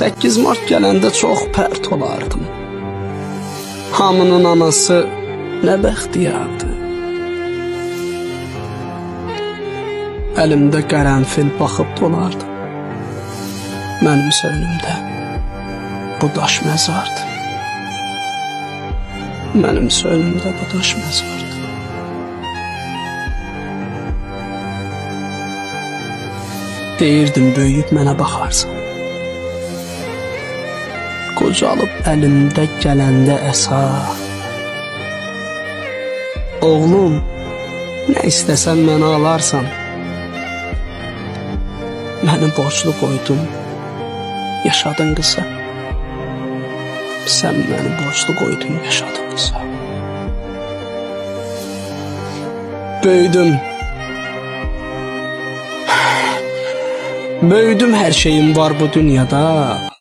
8 Mart gələndə çox pərt olardım. Hamının anası nə bəxtiyardı. Əlimdə qərənfil baxıb dolardı. Mənim önümdə bu daş məzardı. Mənim önümdə bu daş məzardı. Deyirdim, böyüyüb mənə baxarsan. Qocalıb əlimdə gələndə əsa. Oğlum, nə istəsən mənə alarsan. Məni borclu qoydun, yaşadın qısa. Sən məni borclu qoydun, yaşadın qısa. Böyüdüm. Böyüdüm, hər şeyim var bu dünyada.